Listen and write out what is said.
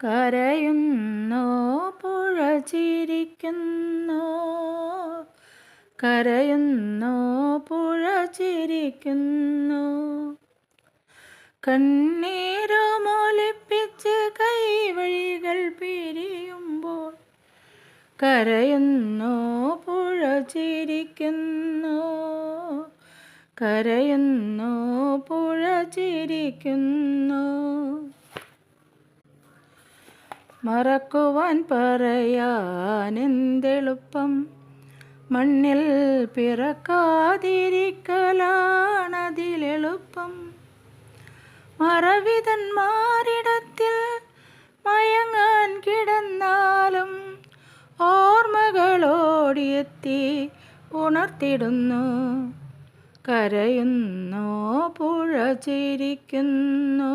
കരയുന്നു പുഴ ചിരിക്കുന്നു, കരയുന്നു പുഴ ചിരിക്കുന്നു. കണ്ണീരുമൊലിപ്പിച്ച് കൈവഴികൾ പിരിയുമ്പോൾ കരയുന്നു പുഴ ചിരിക്കുന്നു, കരയുന്നു പുഴ ചിരിക്കുന്നു. മറക്കുവാൻ പറയാനെന്തെളുപ്പം, മണ്ണിൽ പിറക്കാതിരിക്കലാണതിലെളുപ്പം. മറവിതന്മാരിടത്തിൽ മയങ്ങാൻ കിടന്നാലും ഓർമ്മകളോടിയെത്തി ഉണർത്തിടുന്നു. കരയുന്നു പുഴ ചിരിക്കുന്നു.